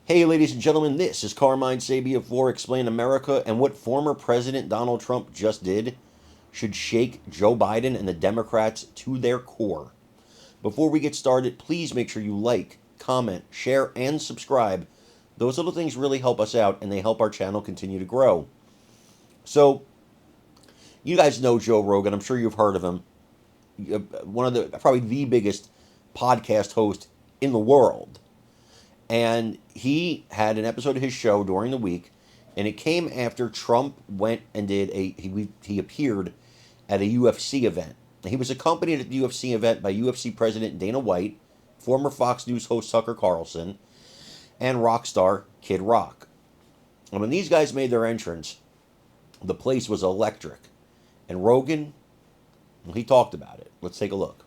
Hey, ladies and gentlemen, this is Carmine Sabia for Explain America, and what former President Donald Trump just did should shake Joe Biden and the Democrats to their core. Before we get started, please make sure you like, comment, share, and subscribe. Those little things really help us out, and they help our channel continue to grow. So, you guys know Joe Rogan. I'm sure you've heard of him. One of the, probably the biggest podcast host in the world. And he had an episode of his show during the week, and it came after Trump went and did he appeared at a UFC event. He was accompanied at the UFC event by UFC President Dana White, former Fox News host Tucker Carlson, and rock star Kid Rock. And when these guys made their entrance, the place was electric. And Rogan, well, he talked about it. Let's take a look.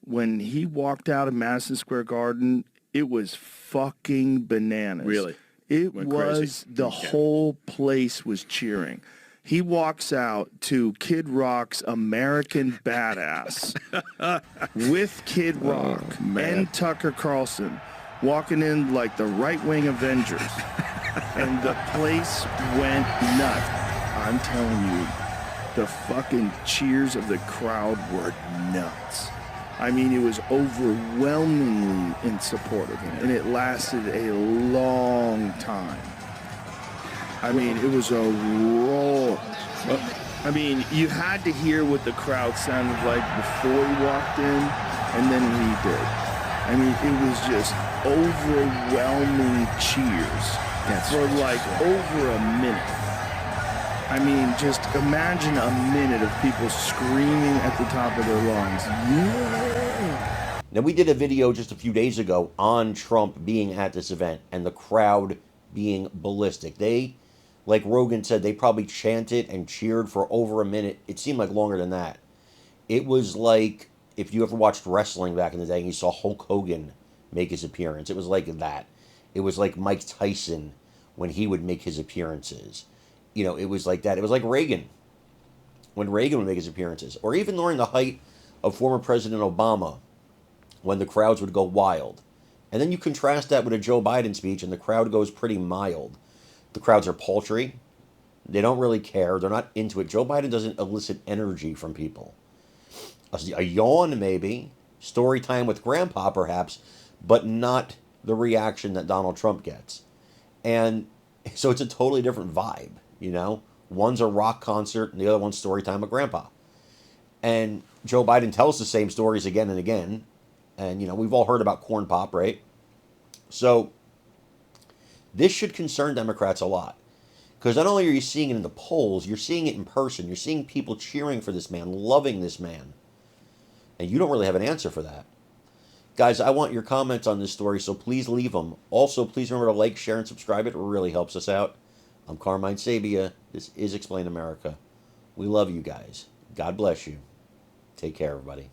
When he walked out of Madison Square Garden, it was fucking bananas. Really? It Went was, crazy. the Okay. whole place was cheering. He walks out to Kid Rock's American Badass with Kid Rock man. and Tucker Carlson walking in like the right-wing Avengers. And the place went nuts. I'm telling you, the fucking cheers of the crowd were nuts. I mean, it was overwhelmingly in support of him, and it lasted a long time. I mean, it was a roar. I mean, you had to hear what the crowd sounded like before he walked in, and then when he did. I mean, it was just overwhelming cheers for like over a minute. I mean, just imagine a minute of people screaming at the top of their lungs. Yeah. Now, we did a video just a few days ago on Trump being at this event and the crowd being ballistic. They, like Rogan said, they probably chanted and cheered for over a minute. It seemed like longer than that. It was like if you ever watched wrestling back in the day and you saw Hulk Hogan make his appearance. It was like that. It was like Mike Tyson when he would make his appearances. You know, it was like that. It was like Reagan, when Reagan would make his appearances. Or even during the height of former President Obama, when the crowds would go wild. And then you contrast that with a Joe Biden speech, and the crowd goes pretty mild. The crowds are paltry. They don't really care. They're not into it. Joe Biden doesn't elicit energy from people. A yawn, maybe. Story time with Grandpa, perhaps. But not the reaction that Donald Trump gets. And so it's a totally different vibe. You know, one's a rock concert and the other one's story time with Grandpa. And Joe Biden tells the same stories again and again. And, you know, we've all heard about corn pop, right? So this should concern Democrats a lot. Because not only are you seeing it in the polls, you're seeing it in person. You're seeing people cheering for this man, loving this man. And you don't really have an answer for that. Guys, I want your comments on this story, so please leave them. Also, please remember to like, share, and subscribe. It really helps us out. I'm Carmine Sabia. This is Explain America. We love you guys. God bless you. Take care, everybody.